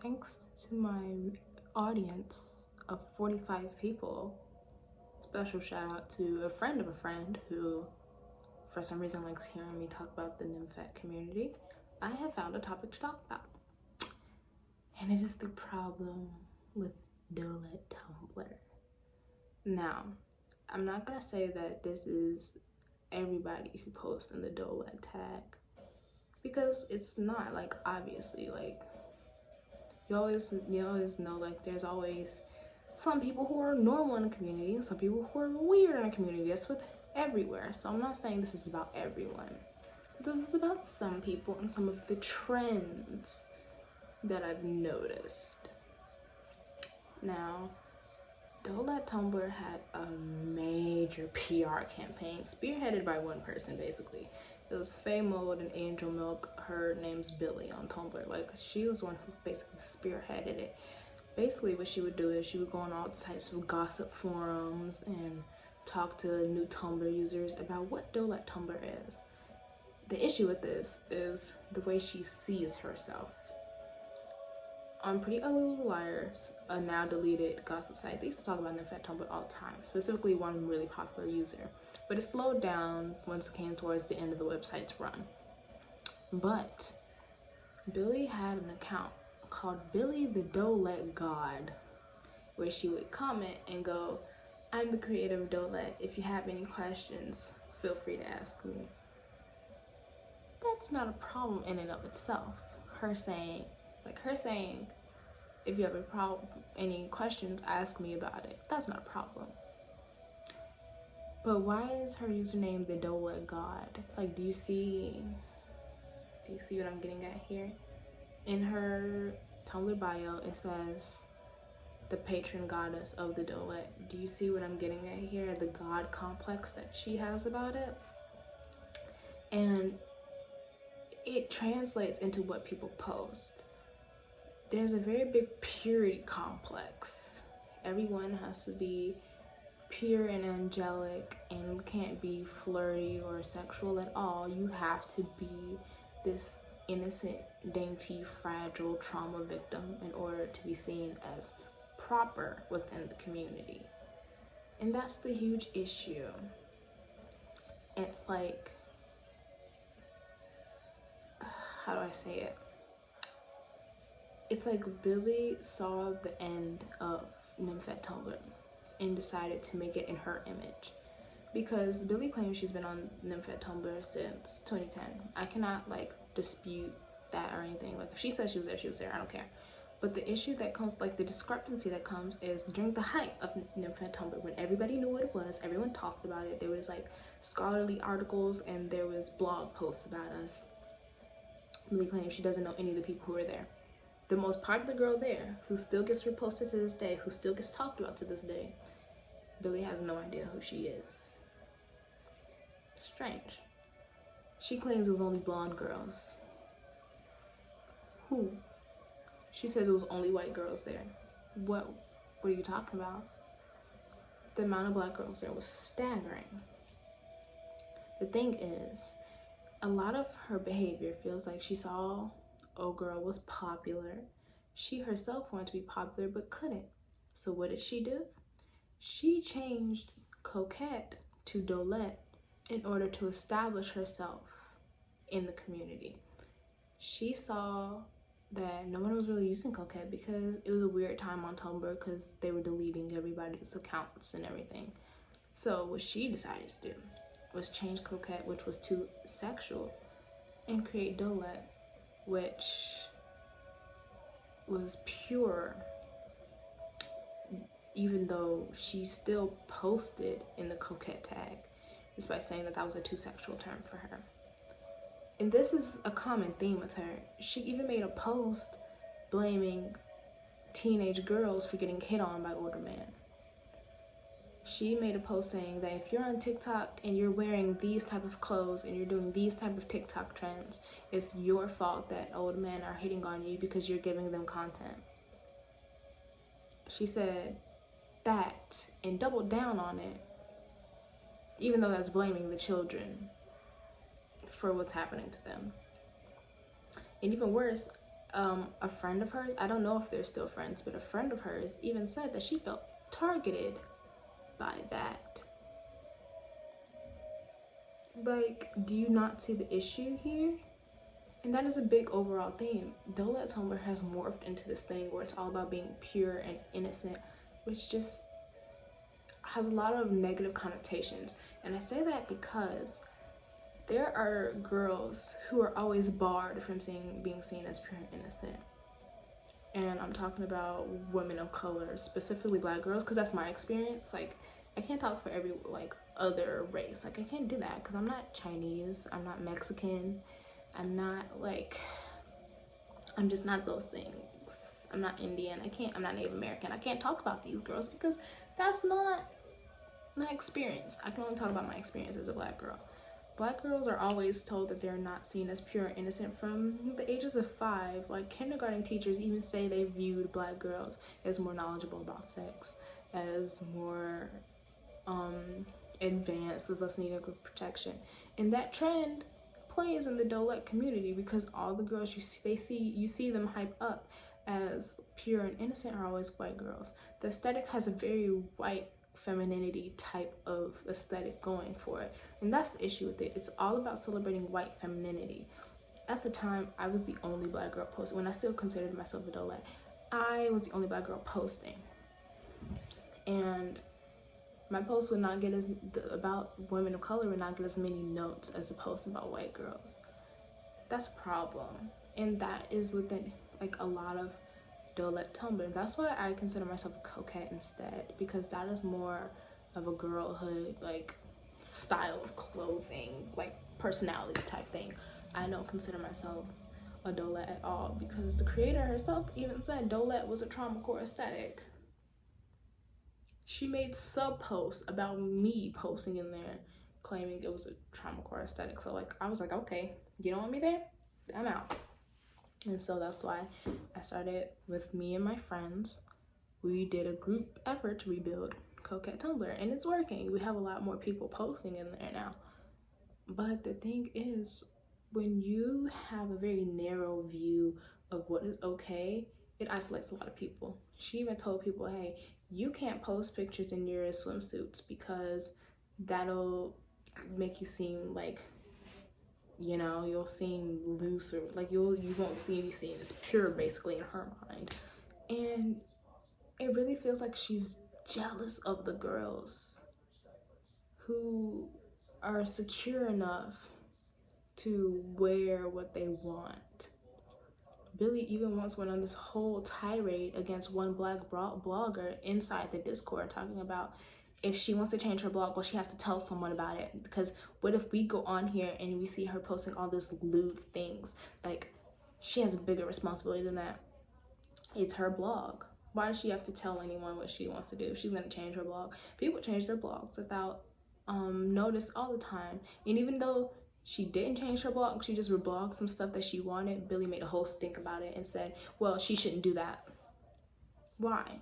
thanks to my audience of 45 people, special shout out to a friend of a friend who for some reason likes hearing me talk about the nymphet community. I have found a topic to talk about, and it is the problem with Doelet Tumblr. Now, I'm not gonna say that this is everybody who posts in the Doelet tag, because it's not. Like, obviously, like you always know, like, there's always some people who are normal in the community and some people who are weird in the community. That's with everywhere. So I'm not saying this is about everyone. This is about some people and some of the trends that I've noticed. Now, Doelet Tumblr had a major PR campaign spearheaded by one person, basically. It was Faye Mode and Angel Milk. Her name's Billy on Tumblr. Like, she was the one who basically spearheaded it. Basically, what she would do is she would go on all types of gossip forums and talk to new Tumblr users about what Doelet Tumblr is. The issue with this is the way she sees herself. On Pretty Ugly Little Liars, a now deleted gossip site, they used to talk about nymphet Tumblr all the time, specifically one really popular user. But it slowed down once it came towards the end of the website's run. But Billy had an account called Billy the Doelet God, where she would comment and go, "I'm the creator of Doelet. If you have any questions, feel free to ask me." That's not a problem in and of itself. Her saying, if you have any questions, ask me about it. That's not a problem. But why is her username the Doelet God? Like, do you see what I'm getting at here? In her Tumblr bio, it says the patron goddess of the Doelet. Do you see what I'm getting at here? The god complex that she has about it. And it translates into what people post. There's a very big purity complex. Everyone has to be pure and angelic and can't be flirty or sexual at all. You have to be this innocent, dainty, fragile trauma victim in order to be seen as proper within the community. And that's the huge issue. It's like, how do I say it? It's like Billy saw the end of nymphet Tumblr and decided to make it in her image. Because Billy claims she's been on nymphet Tumblr since 2010. I cannot dispute that or anything. Like, if she says she was there, I don't care. But the issue that comes, the discrepancy that comes, is during the height of nymphet Tumblr, when everybody knew what it was, everyone talked about it, there was scholarly articles and there was blog posts about us. Billy claims she doesn't know any of the people who were there. The most popular girl there, who still gets reposted to this day, who still gets talked about to this day, Billy has no idea who she is. Strange. She claims it was only blonde girls. Who? She says it was only white girls there. What are you talking about? The amount of black girls there was staggering. The thing is, a lot of her behavior feels like she saw old girl was popular. She herself wanted to be popular but couldn't. So what did she do? She changed Coquette to Doelet in order to establish herself in the community. She saw that no one was really using Coquette because it was a weird time on Tumblr because they were deleting everybody's accounts and everything. So what she decided to do was change Coquette, which was too sexual, and create Doelet, which was pure, even though she still posted in the Coquette tag, despite saying that was a too sexual term for her. And this is a common theme with her. She even made a post blaming teenage girls for getting hit on by older men. She made a post saying that if you're on TikTok and you're wearing these type of clothes and you're doing these type of TikTok trends, it's your fault that old men are hitting on you because you're giving them content. She said that and doubled down on it, even though that's blaming the children for what's happening to them. And even worse, A friend of hers, I don't know if they're still friends, but a friend of hers even said that she felt targeted by that. Like, do you not see the issue here? And that is a big overall theme. Doelets Tumblr has morphed into this thing where it's all about being pure and innocent, which just has a lot of negative connotations. And I say that because there are girls who are always barred from being seen as pure and innocent. And I'm talking about women of color, specifically Black girls, because that's my experience. Like, I can't talk for every like other race. Like, I can't do that because I'm not Chinese, I'm not Mexican, I'm just not those things. I'm not Indian, I'm not Native American. I can't talk about these girls because that's not my experience. I can only talk about my experience as a Black girl. Black girls are always told that they're not seen as pure and innocent from the ages of 5. Like, kindergarten teachers even say they viewed Black girls as more knowledgeable about sex, as more advanced, as less needed of protection. And that trend plays in the Doelet community because all the girls you see them hype up as pure and innocent are always white girls. The aesthetic has a very white femininity type of aesthetic going for it, and that's the issue with it. It's all about celebrating white femininity. At the time, I was the only Black girl posting. When I still considered myself a Doelet, I was the only Black girl posting, and my posts would not get about women of color would not get as many notes as a post about white girls. That's a problem, and that is within like a lot of Doelet Tumblr. That's why I consider myself a coquette instead, because that is more of a girlhood like style of clothing, like personality type thing. I don't consider myself a Doelet at all because the creator herself even said Doelet was a trauma core aesthetic. She made sub posts about me posting in there claiming it was a trauma core aesthetic. So like I was like, okay, you don't want me there? I'm out. And so that's why I started with me and my friends. We did a group effort to rebuild Coquette Tumblr, and it's working. We have a lot more people posting in there now. But the thing is, when you have a very narrow view of what is okay, it isolates a lot of people. She even told people, hey, you can't post pictures in your swimsuits because that'll make you seem like, you know, you'll seem loose, or like you won't be seen as pure basically in her mind. And it really feels like she's jealous of the girls who are secure enough to wear what they want. Billy even once went on this whole tirade against one Black blogger inside the Discord, talking about if she wants to change her blog, well, she has to tell someone about it. Because what if we go on here and we see her posting all this lewd things? Like, she has a bigger responsibility than that. It's her blog. Why does she have to tell anyone what she wants to do? She's going to change her blog. People change their blogs without notice all the time. And even though she didn't change her blog, she just reblogged some stuff that she wanted, Billy made a whole stink about it and said, well, she shouldn't do that. Why?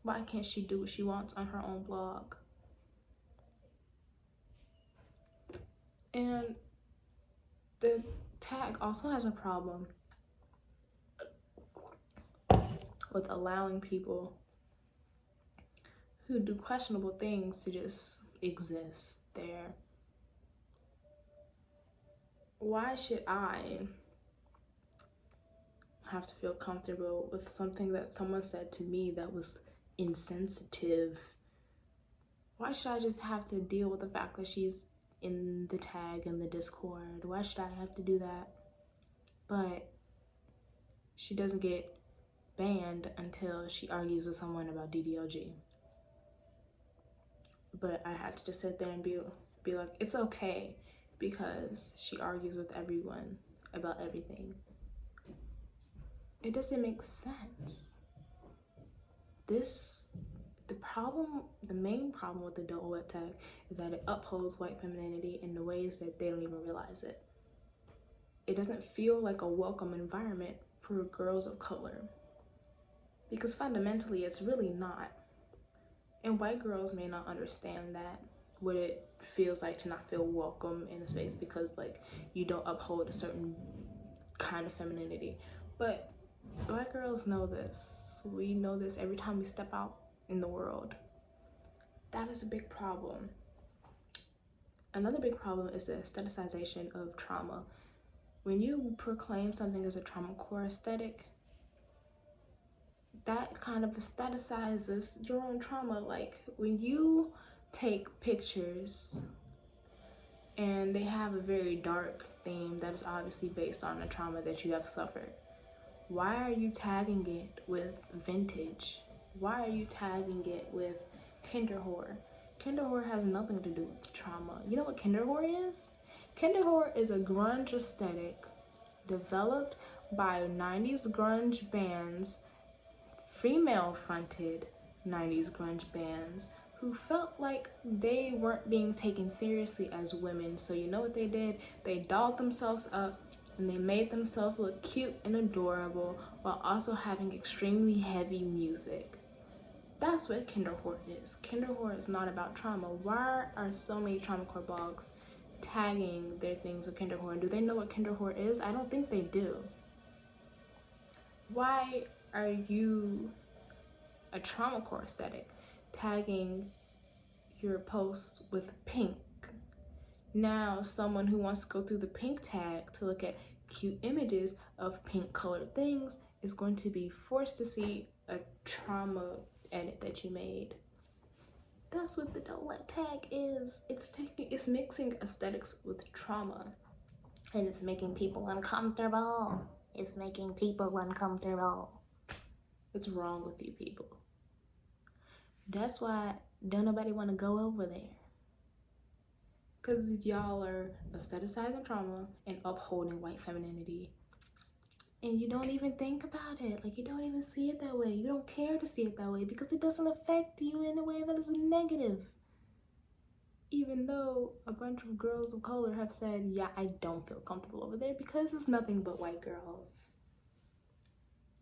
Why can't she do what she wants on her own blog? And the tag also has a problem with allowing people who do questionable things to just exist there. Why should I have to feel comfortable with something that someone said to me that was insensitive? Why should I just have to deal with the fact that she's in the tag in the Discord? Why should I have to do that? But she doesn't get banned until she argues with someone about DDLG. But I had to just sit there and be like, it's okay, because she argues with everyone about everything. It doesn't make sense. The main problem with the Doelet tag is that it upholds white femininity in the ways that they don't even realize it. It doesn't feel like a welcome environment for girls of color, because fundamentally it's really not. And white girls may not understand that, what it feels like to not feel welcome in a space because like you don't uphold a certain kind of femininity. But Black girls know this. We know this every time we step out in the world. That is a big problem. Another big problem is the aestheticization of trauma. When you proclaim something as a trauma core aesthetic, that kind of aestheticizes your own trauma. Like when you take pictures and they have a very dark theme that is obviously based on the trauma that you have suffered, why are you tagging it with vintage? Why are you tagging it with kinderhore? Kinderhore has nothing to do with trauma. You know what kinderhore is? Kinderhore is a grunge aesthetic developed by 90s grunge bands, female fronted 90s grunge bands, who felt like they weren't being taken seriously as women. So you know what they did? They dolled themselves up and they made themselves look cute and adorable while also having extremely heavy music. That's what kinderhore is. Kinderhore is not about trauma. Why are so many trauma core blogs tagging their things with kinderhore? Do they know what kinderhore is? I don't think they do. Why are you, a trauma core aesthetic, tagging your posts with pink? Now someone who wants to go through the pink tag to look at cute images of pink colored things is going to be forced to see a trauma edit that you made. That's what the Doelet tag is. It's mixing aesthetics with trauma, and it's making people uncomfortable. It's making people uncomfortable. What's wrong with you people? That's why don't nobody want to go over there. Because y'all are aestheticizing trauma and upholding white femininity. And you don't even think about it. Like, you don't even see it that way. You don't care to see it that way because it doesn't affect you in a way that is negative. Even though a bunch of girls of color have said, yeah, I don't feel comfortable over there because it's nothing but white girls.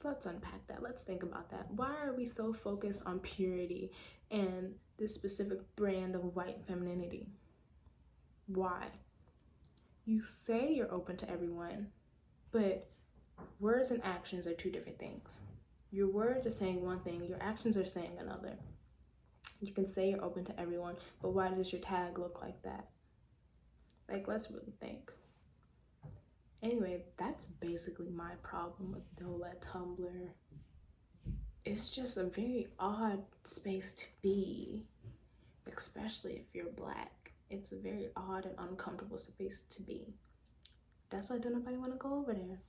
Let's unpack that. Let's think about that. Why are we so focused on purity and this specific brand of white femininity? Why? You say you're open to everyone, but words and actions are two different things. Your words are saying one thing, your actions are saying another. You can say you're open to everyone, but why does your tag look like that? Like, let's really think. Anyway, that's basically my problem with Doelet Tumblr. It's just a very odd space to be, especially if you're Black. It's a very odd and uncomfortable space to be. That's why don't nobody want to go over there.